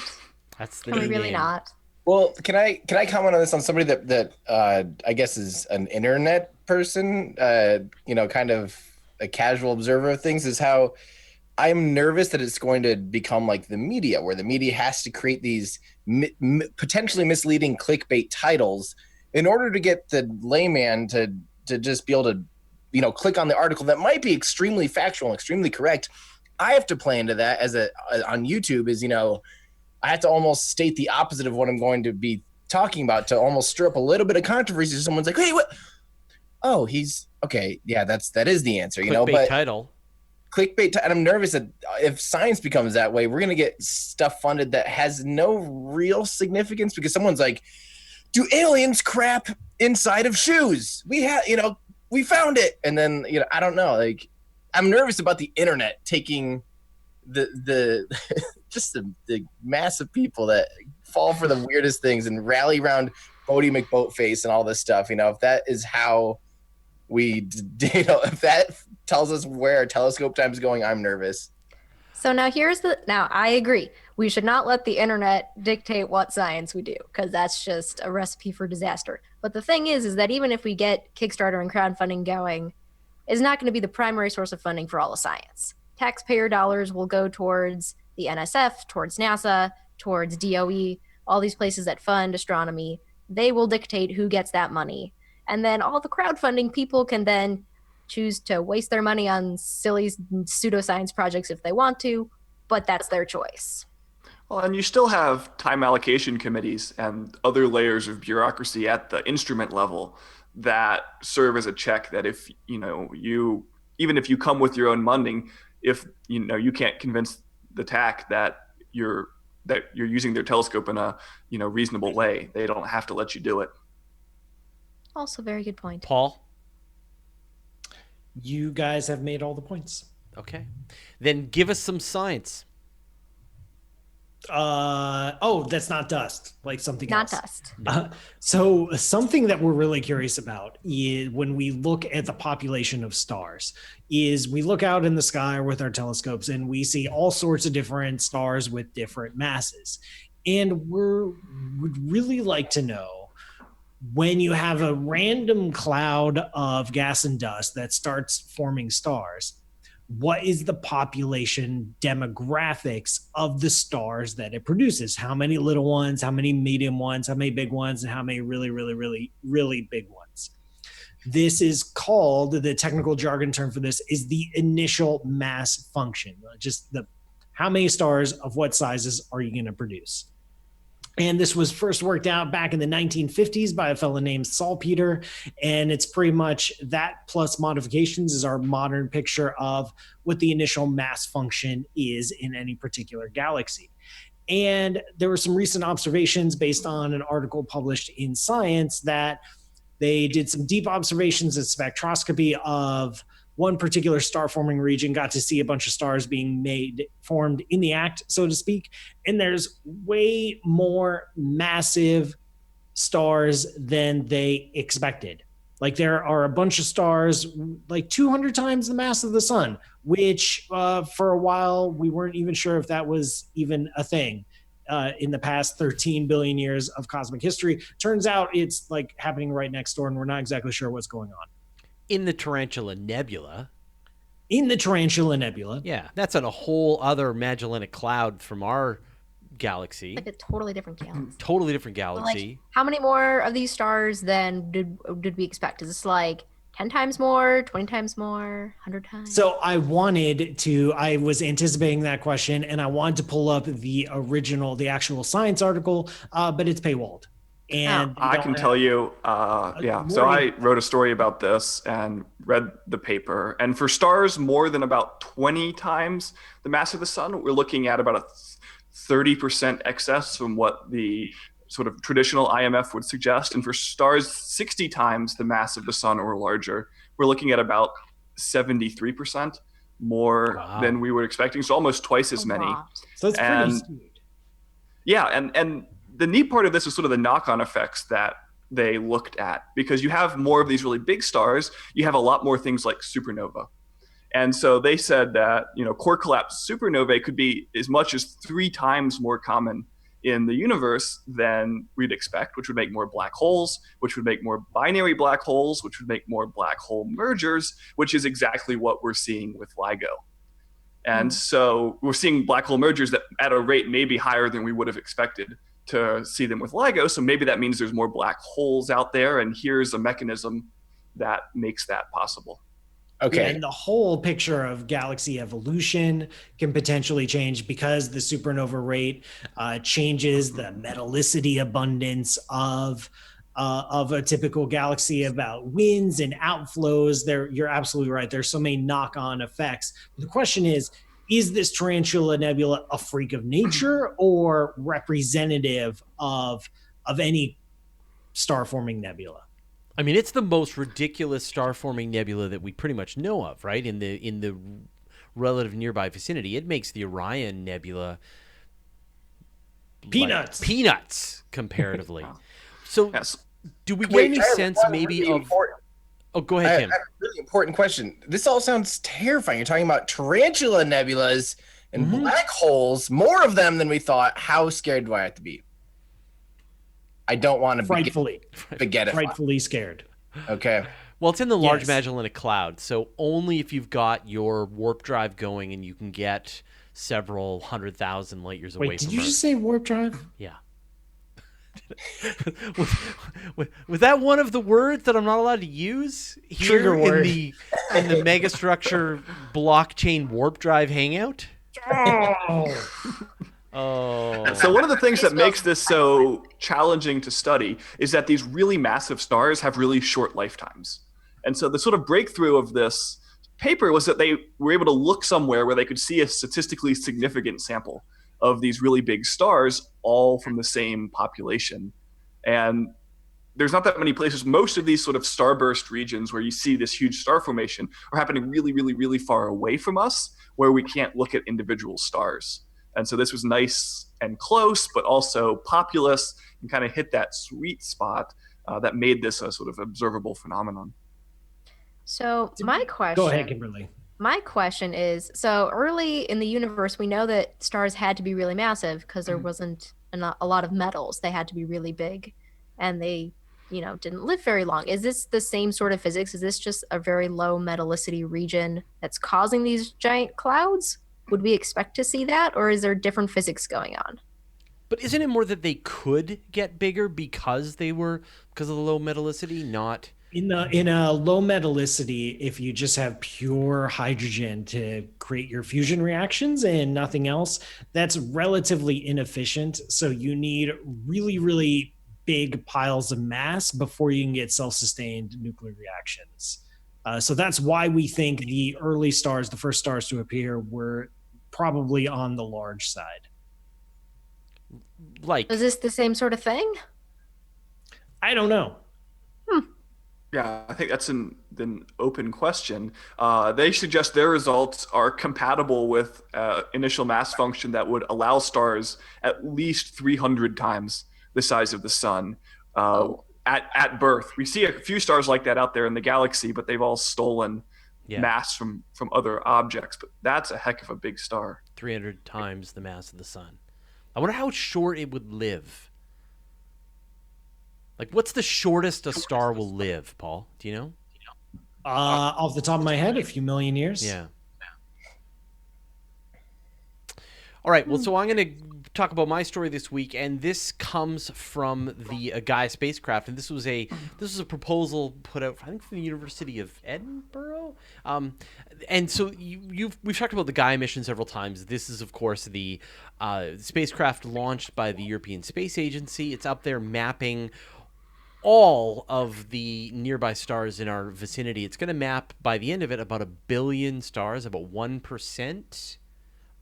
That's the Can we new really name. not? Well, can I comment on this on somebody that I guess is an internet person, kind of a casual observer of things, is how I'm nervous that it's going to become like the media, where the media has to create these potentially misleading clickbait titles in order to get the layman to just be able to, click on the article that might be extremely factual and extremely correct. I have to play into that on YouTube is, I have to almost state the opposite of what I'm going to be talking about to almost stir up a little bit of controversy. Someone's like, hey, what? Oh, he's okay. Yeah, that is the answer, Clickbait title. Clickbait. And I'm nervous that if science becomes that way, we're going to get stuff funded that has no real significance, because someone's like, do aliens crap inside of shoes? We found it. And then, I don't know. Like, I'm nervous about the internet taking the just the mass of people that fall for the weirdest things and rally around Bodie McBoatface and all this stuff. If that is how we, if that tells us where our telescope time is going, I'm nervous. So now I agree. We should not let the internet dictate what science we do, because that's just a recipe for disaster. But the thing is that even if we get Kickstarter and crowdfunding going, is not going to be the primary source of funding for all of science. Taxpayer dollars will go towards the NSF, towards NASA, towards DOE, all these places that fund astronomy. They will dictate who gets that money. And then all the crowdfunding people can then choose to waste their money on silly pseudoscience projects if they want to, but that's their choice. Well, and you still have time allocation committees and other layers of bureaucracy at the instrument level that serve as a check that if, you even if you come with your own funding, if, you can't convince the TAC that you're using their telescope in a, reasonable way, they don't have to let you do it. Also, very good point. Paul? You guys have made all the points. Okay. Then give us some science. That's not dust, like something Not else. dust. So something that we're really curious about is when we look at the population of stars, is we look out in the sky with our telescopes and we see all sorts of different stars with different masses. And would really like to know, when you have a random cloud of gas and dust that starts forming stars, what is the population demographics of the stars that it produces? How many little ones, how many medium ones, how many big ones, and how many really, really, really, really big ones? This is called, the technical jargon term for this is the initial mass function. Just how many stars of what sizes are you going to produce? And this was first worked out back in the 1950s by a fellow named Salpeter. And it's pretty much that plus modifications is our modern picture of what the initial mass function is in any particular galaxy. And there were some recent observations based on an article published in Science that they did some deep observations and spectroscopy of one particular star forming region, got to see a bunch of stars being formed in the act, so to speak. And there's way more massive stars than they expected. Like there are a bunch of stars like 200 times the mass of the sun, which for a while we weren't even sure if that was even a thing. In the past 13 billion years of cosmic history. Turns out it's like happening right next door and we're not exactly sure what's going on. In the Tarantula Nebula. Yeah, that's on a whole other Magellanic Cloud from our galaxy. Like a totally different galaxy. Totally different galaxy. Like, how many more of these stars than did we expect? Is this like 10 times more, 20 times more, 100 times? So I was anticipating that question and I wanted to pull up the actual Science article, but it's paywalled. And I can tell you, so I wrote a story about this and read the paper. And for stars more than about 20 times the mass of the sun, we're looking at about a 30% excess from what the sort of traditional IMF would suggest. And for stars 60 times the mass of the sun or larger, we're looking at about 73% more than we were expecting. So almost twice as many. So it's pretty skewed. Yeah, and the neat part of this is sort of the knock-on effects that they looked at, because you have more of these really big stars, you have a lot more things like supernova. And so they said that, core collapse supernovae could be as much as 3 times more common in the universe than we'd expect, which would make more black holes, which would make more binary black holes, which would make more black hole mergers, which is exactly what we're seeing with LIGO. And so we're seeing black hole mergers that at a rate maybe higher than we would have expected to see them with LIGO. So maybe that means there's more black holes out there, and here's a mechanism that makes that possible. Okay. Yeah, and the whole picture of galaxy evolution can potentially change because the supernova rate changes the metallicity abundance of a typical galaxy, about winds and outflows. You're absolutely right. There's so many knock-on effects. The question is this Tarantula Nebula a freak of nature or representative of any star-forming nebula? I mean, it's the most ridiculous star-forming nebula that we pretty much know of, right? In the relative nearby vicinity, it makes the Orion Nebula peanuts comparatively. So, Yes. do we get any sense maybe of? Oh, go ahead, Tim. I have a really important question. This all sounds terrifying. You're talking about tarantula nebulas and black holes, more of them than we thought. How scared do I have to be? I don't want to Frightfully forget it. frightfully scared. Okay. Well, it's in the Large Yes. Magellanic Cloud, so only if you've got your warp drive going and you can get several 100,000 light years away Wait, did from you Earth. just say warp drive? Yeah. was that one of the words that I'm not allowed to use here Trigger word. in the megastructure blockchain warp drive hangout? Oh. Oh. So one of the things that makes this so challenging to study is that these really massive stars have really short lifetimes. And so the sort of breakthrough of this paper was that they were able to look somewhere where they could see a statistically significant sample of these really big stars, all from the same population. And there's not that many places. Most of these sort of starburst regions where you see this huge star formation are happening really, really, really far away from us, where we can't look at individual stars. And so this was nice and close, but also populous, and kind of hit that sweet spot that made this a sort of observable phenomenon. So my question. Go ahead, Kimberly. My question is, so early in the universe, we know that stars had to be really massive because there wasn't a lot of metals. They had to be really big, and they, didn't live very long. Is this the same sort of physics? Is this just a very low metallicity region that's causing these giant clouds? Would we expect to see that, or is there different physics going on? But isn't it more that they could get bigger because of the low metallicity, not... In a low metallicity, if you just have pure hydrogen to create your fusion reactions and nothing else, that's relatively inefficient. So you need really, really big piles of mass before you can get self-sustained nuclear reactions. So that's why we think the early stars, the first stars to appear, were probably on the large side. Like... Is this the same sort of thing? I don't know. Yeah, I think that's an open question. They suggest their results are compatible with initial mass function that would allow stars at least 300 times the size of the sun at birth. We see a few stars like that out there in the galaxy, but they've all stolen mass from other objects. But that's a heck of a big star. 300 times the mass of the sun. I wonder how short it would live. Like, what's the shortest a star will live, Paul? Do you know? Off the top of my head, a few million years. Yeah. All right. Well, so I'm going to talk about my story this week, and this comes from the Gaia spacecraft, and this was a proposal put out, I think, from the University of Edinburgh. And so we've talked about the Gaia mission several times. This is, of course, the spacecraft launched by the European Space Agency. It's up there mapping all of the nearby stars in our vicinity. It's going to map, by the end of it, about 1 billion stars, about 1%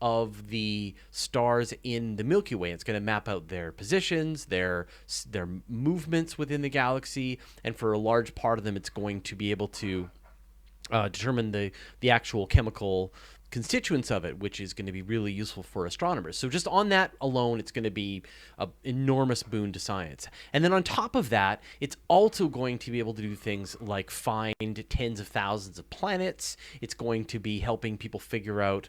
of the stars in the Milky Way. It's going to map out their positions, their movements within the galaxy, and for a large part of them, it's going to be able to determine the actual chemical constituents of it, which is going to be really useful for astronomers. So just on that alone, it's going to be an enormous boon to science. And then on top of that, it's also going to be able to do things like find tens of thousands of planets. It's going to be helping people figure out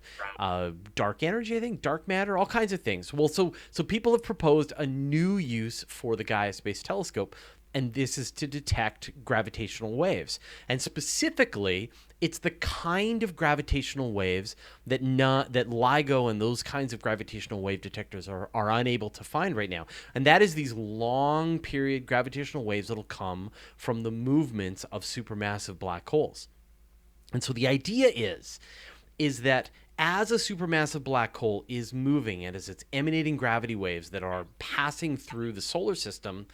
dark energy, I think, dark matter, all kinds of things. Well, so people have proposed a new use for the Gaia Space Telescope, and this is to detect gravitational waves. And specifically, it's the kind of gravitational waves that LIGO and those kinds of gravitational wave detectors are unable to find right now. And that is these long period gravitational waves that'll come from the movements of supermassive black holes. And so the idea is that as a supermassive black hole is moving and as it's emanating gravity waves that are passing through the solar system,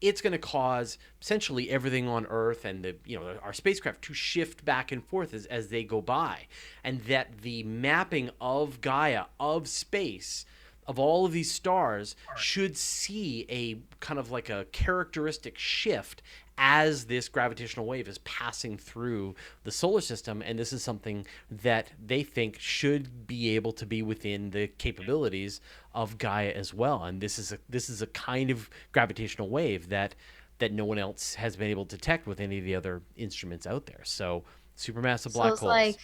it's going to cause essentially everything on Earth and our spacecraft to shift back and forth as they go by, and that the mapping of Gaia, of space, of all of these stars should see a kind of like a characteristic shift as this gravitational wave is passing through the solar system. And this is something that they think should be able to be within the capabilities of Gaia as well. And this is a kind of gravitational wave that no one else has been able to detect with any of the other instruments out there. So supermassive black holes.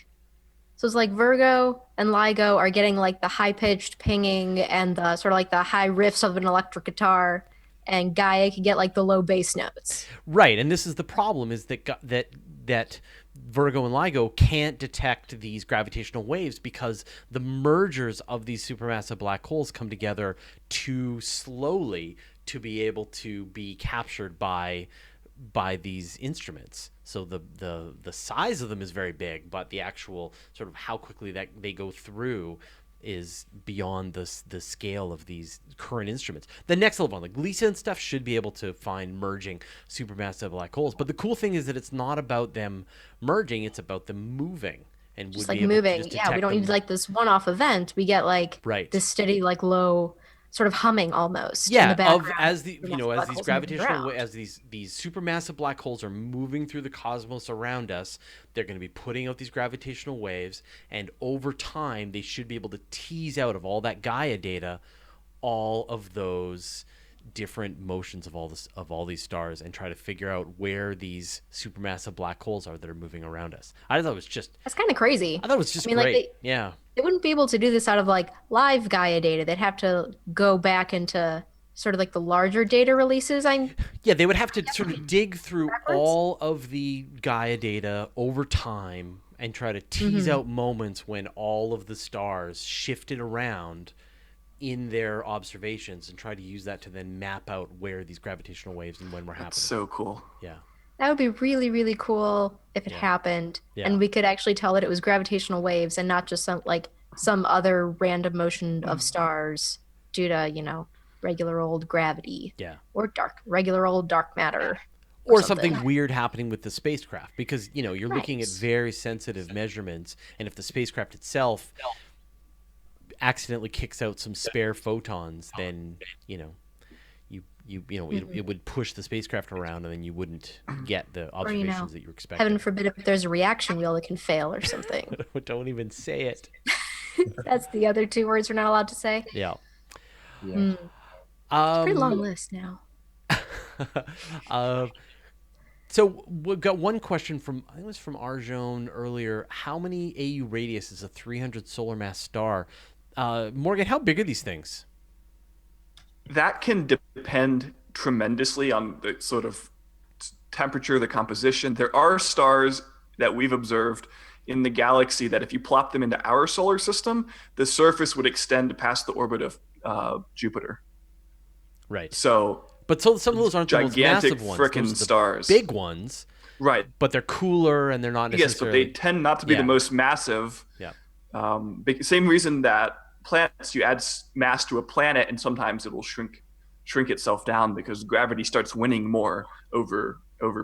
So it's like Virgo and LIGO are getting like the high-pitched pinging and the sort of like the high riffs of an electric guitar, and Gaia can get like the low bass notes. Right, and this is the problem, is that that Virgo and LIGO can't detect these gravitational waves because the mergers of these supermassive black holes come together too slowly to be able to be captured by these instruments. So the size of them is very big, but the actual sort of how quickly that they go through is beyond the scale of these current instruments. The next level, like Lisa and stuff, should be able to find merging supermassive black holes. But the cool thing is that it's not about them merging; it's about them moving. And Just would like be able moving. to just Yeah, we don't detect need them. like this one-off event. We get like Right. this steady, like low, sort of humming almost in Yeah, the background. as the Supermassive as black these holes moving gravitational around. as these supermassive black holes are moving through the cosmos around us, they're going to be putting out these gravitational waves, and over time they should be able to tease out of all that Gaia data all of those different motions of all these stars and try to figure out where these supermassive black holes are that are moving around us. I thought it was just That's kind of crazy. just I mean, great. like Yeah. they wouldn't be able to do this out of like live Gaia data. They'd have to go back into sort of like the larger data releases. Yeah, they would have to sort of dig through Backwards? all of the Gaia data over time and try to tease out moments when all of the stars shifted around in their observations and try to use that to then map out where these gravitational waves and when were happening. So cool. Yeah. That would be really, really cool if it happened, Yeah. and we could actually tell that it was gravitational waves and not just some other random motion of stars due to regular old gravity. Yeah. Or regular old dark matter. Or something weird happening with the spacecraft because, you're looking at Right. very sensitive measurements, and if the spacecraft itself accidentally kicks out some spare photons, then, it would push the spacecraft around, and then you wouldn't get the observations that you were expecting. Heaven forbid if there's a reaction wheel that can fail or something. Don't even say it. That's the other two words we're not allowed to say. Yeah. Yeah. Pretty long list now. So we've got one question from, I think it was from Arjone earlier. How many AU radius is a 300 solar mass star? Morgan, how big are these things? That can depend tremendously on the sort of temperature, the composition. There are stars that we've observed in the galaxy that if you plop them into our solar system, the surface would extend past the orbit of Jupiter. Right. So, but some of those aren't the most gigantic massive ones. frickin' Those are the stars. big ones, right. but they're cooler and they're not Yes, but necessarily. they tend not to be Yeah. the most massive. Yeah. Same reason that planets, you add mass to a planet and sometimes it will shrink itself down because gravity starts winning more over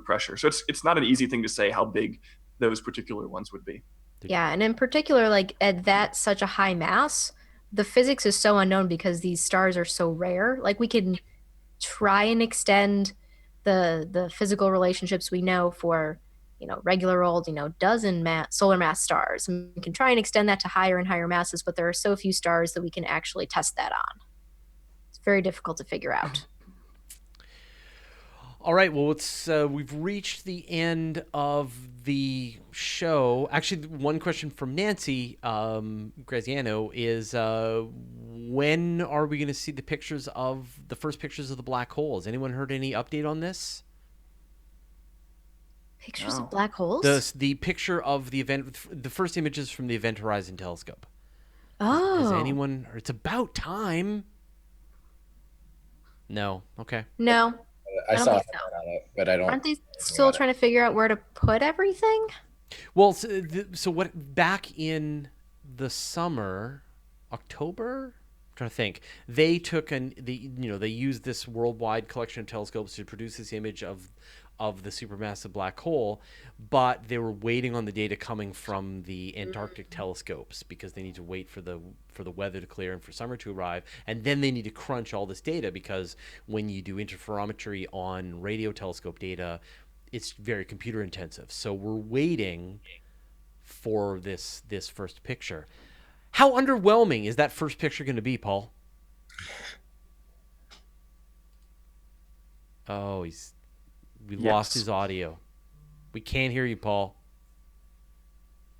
pressure. So it's not an easy thing to say how big those particular ones would be. Yeah, and in particular, like at that such a high mass, the physics is so unknown because these stars are so rare. Like we can try and extend the physical relationships we know for regular old solar mass stars, and we can try and extend that to higher and higher masses, but there are so few stars that we can actually test that on. It's very difficult to figure out. All right, well, we've reached the end of the show. Actually, one question from Nancy Graziano is, when are we going to see the first pictures of the black holes? Anyone heard any update on this? Pictures of black holes? The picture of the event, the first images from the Event Horizon Telescope. Oh. Has anyone? It's about time. No. Okay. No. I don't saw think something so. on it, but I don't. Aren't they still trying to figure out where to put everything? Well, so what? Back in the summer, October. I'm trying to think. They took they used this worldwide collection of telescopes to produce this image of the supermassive black hole, but they were waiting on the data coming from the Antarctic telescopes because they need to wait for the weather to clear and for summer to arrive, and then they need to crunch all this data because when you do interferometry on radio telescope data, it's very computer intensive. So we're waiting for this first picture. How underwhelming is that first picture going to be, Paul? Oh, we lost his audio. We can't hear you, Paul.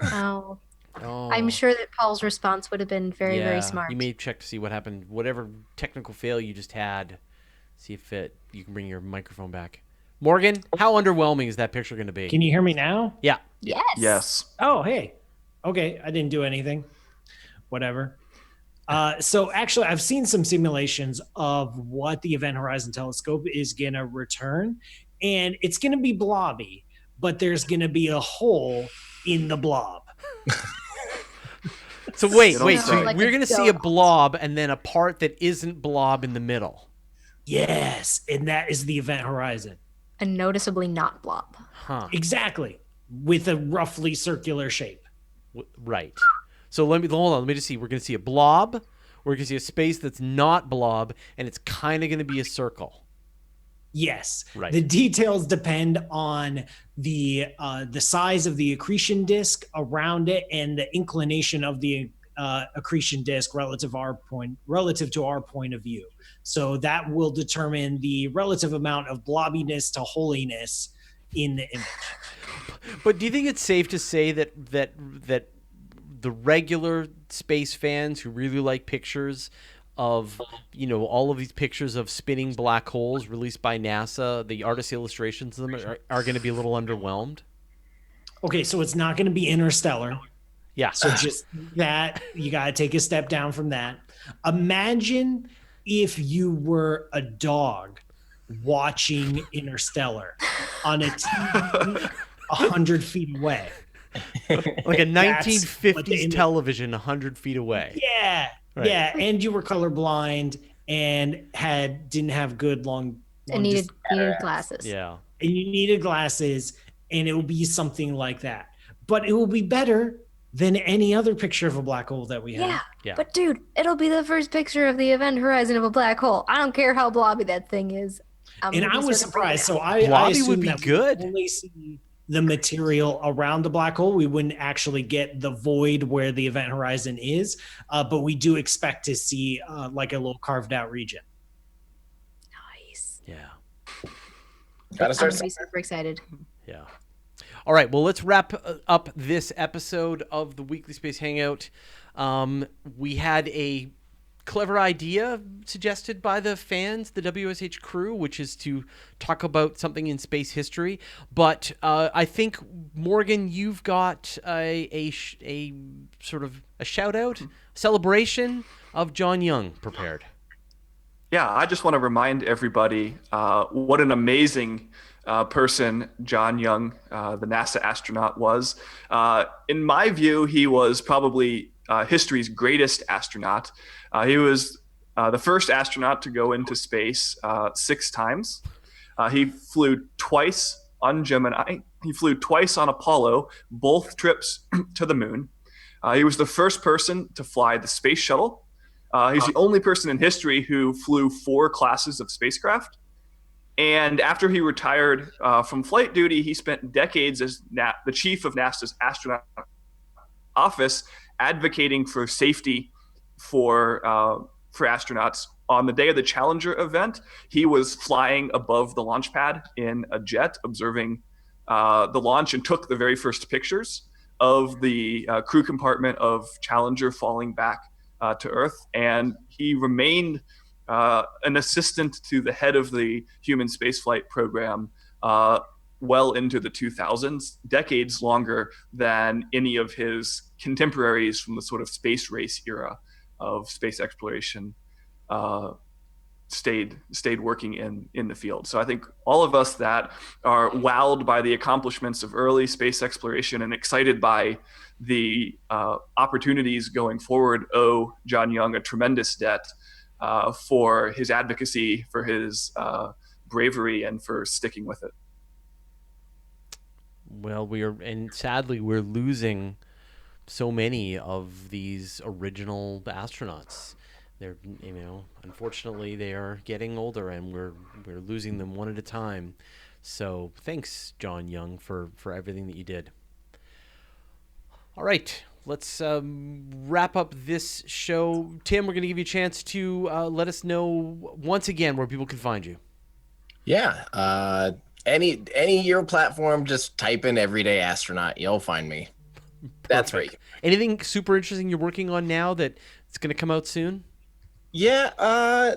Oh. Oh. I'm sure that Paul's response would have been very, very smart. You may check to see what happened. Whatever technical fail you just had, see if you can bring your microphone back. Morgan, how underwhelming is that picture going to be? Can you hear me now? Yeah. Yes. Yes. Oh, hey. Okay, I didn't do anything. Whatever. So actually, I've seen some simulations of what the Event Horizon Telescope is going to return, and it's going to be blobby, but there's going to be a hole in the blob. So wait. It don't So say. Like we're a going to see a donut. blob and then a part that isn't blob in the middle. Yes, and that is the Event Horizon. A noticeably not blob. Huh. Exactly, with a roughly circular shape. Right. So hold on. Let me just see. We're going to see a blob. We're going to see a space that's not blob, and it's kind of going to be a circle. Yes. Right. The details depend on the size of the accretion disk around it and the inclination of the accretion disk relative to our point of view. So that will determine the relative amount of blobbiness to holiness in the image. But do you think it's safe to say that the regular space fans who really like pictures of, all of these pictures of spinning black holes released by NASA, the artist illustrations of them are going to be a little underwhelmed? Okay, so it's not going to be interstellar. Yeah. So just that, you got to take a step down from that. Imagine if you were a dog watching Interstellar on a TV 100 feet away. Like a That's what 1950s the image- television 100 feet away. Yeah. Right. Yeah. And you were colorblind and didn't have good long And needed distance- glasses. Yeah. and you needed glasses, and it will be something like that. But it will be better than any other picture of a black hole that we have. Yeah. Yeah. But dude, it'll be the first picture of the event horizon of a black hole. I don't care how blobby that thing is. And I was surprised. So I Blobby assumed would be that good. we only see the material around the black hole. We wouldn't actually get the void where the event horizon is, but we do expect to see like a little carved out region. Nice. Yeah. Gotta I'm start. gonna be super excited. Yeah. All right. Well, let's wrap up this episode of the Weekly Space Hangout. We had a clever idea suggested by the fans, the WSH crew, which is to talk about something in space history. But I think, Morgan, you've got a sort of a shout out, celebration of John Young prepared. Yeah, I just want to remind everybody what an amazing person John Young, the NASA astronaut, was. In my view, he was probably history's greatest astronaut. He was the first astronaut to go into space 6 times. He flew twice on Gemini. He flew twice on Apollo, both trips to the moon. He was the first person to fly the space shuttle. He's the only person in history who flew 4 classes of spacecraft. And after he retired from flight duty, he spent decades as the chief of NASA's astronaut office, advocating for safety for astronauts. On the day of the Challenger event, he was flying above the launch pad in a jet, observing the launch, and took the very first pictures of the crew compartment of Challenger falling back to Earth. And he remained an assistant to the head of the human spaceflight program well into the 2000s, decades longer than any of his contemporaries from the sort of space race era of space exploration stayed working in the field. So I think all of us that are wowed by the accomplishments of early space exploration and excited by the opportunities going forward owe John Young a tremendous debt for his advocacy, for his bravery, and for sticking with it. Well, sadly, we're losing so many of these original astronauts. They're, unfortunately, they are getting older, and we're losing them one at a time. So thanks, John Young, for everything that you did. All right, let's wrap up this show. Tim, we're going to give you a chance to let us know once again where people can find you. Yeah. Any your platform, just type in Everyday Astronaut. You'll find me. That's Perfect. right. Anything super interesting you're working on now that it's going to come out soon? Yeah.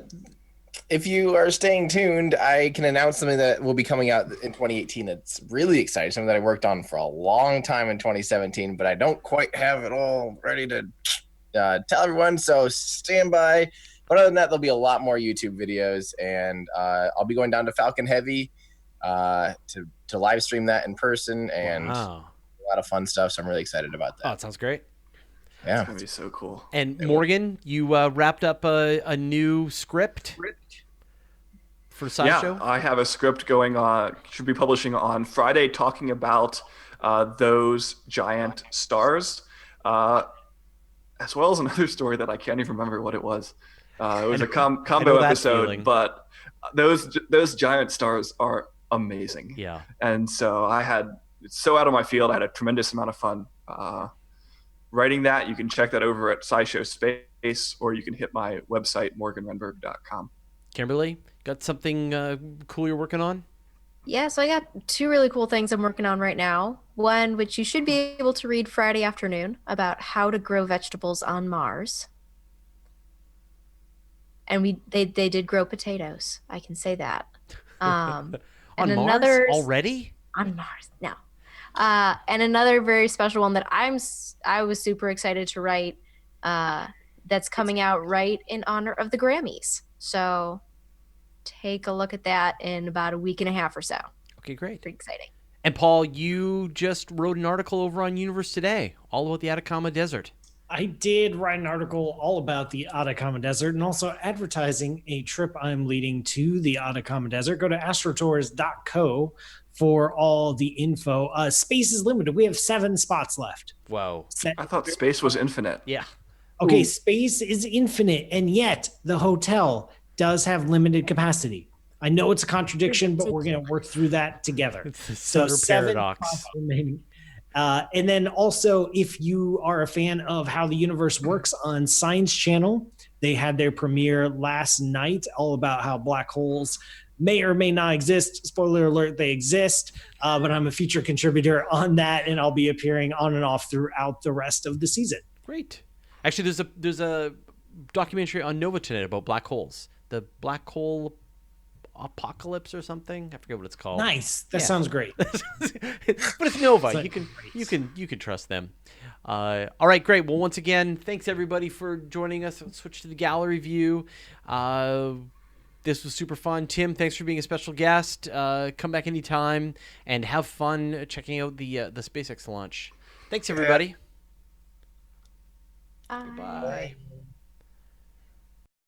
if you are staying tuned, I can announce something that will be coming out in 2018 that's really exciting, something that I worked on for a long time in 2017, but I don't quite have it all ready to tell everyone, so stand by. But other than that, there'll be a lot more YouTube videos, and I'll be going down to Falcon Heavy to live stream that in person, and Wow. a lot of fun stuff, so I'm really excited about Oh, that. it sounds great. Yeah. It's gonna be so cool. And Morgan, you wrapped up a new script for SciShow? Yeah, I have a script going on, should be publishing on Friday, talking about those giant stars, as well as another story that I can't even remember what it was. It was a combo episode, feeling. but those giant stars are amazing. Yeah. And so it's so out of my field. I had a tremendous amount of fun writing that. You can check that over at SciShow Space, or you can hit my website, morganrenberg.com. Kimberly, got something cool you're working on? Yeah, so I got 2 really cool things I'm working on right now. One, which you should be able to read Friday afternoon, about how to grow vegetables on Mars. And they did grow potatoes. I can say that. On and Mars already? On Mars, no. And another very special one that I was super excited to write. That's coming out right in honor of the Grammys. So take a look at that in about a week and a half or so. Okay, great. Pretty exciting. And Paul, you just wrote an article over on Universe Today, all about the Atacama Desert. I did write an article all about the Atacama Desert and also advertising a trip I'm leading to the Atacama Desert. Go to astrotours.co for all the info. Space is limited. We have 7 spots left. Whoa. I thought space was infinite. Yeah. Okay, Ooh. space is infinite, and yet the hotel does have limited capacity. I know it's a contradiction, but we're going to work through that together. It's the So Sutter 7 paradox. spots remaining. And then also, if you are a fan of how the universe works on Science Channel, they had their premiere last night, all about how black holes may or may not exist. Spoiler alert, they exist. But I'm a feature contributor on that, and I'll be appearing on and off throughout the rest of the season. Great. Actually, there's a documentary on Nova tonight about black holes. The black hole apocalypse or something. I forget what it's called. Nice. That sounds great. But it's Nova. You can trust them. All right, great. Well, once again, thanks everybody for joining us. Let's switch to the gallery view. This was super fun. Tim, thanks for being a special guest. Come back anytime and have fun checking out the SpaceX launch. Thanks everybody. Bye. Bye.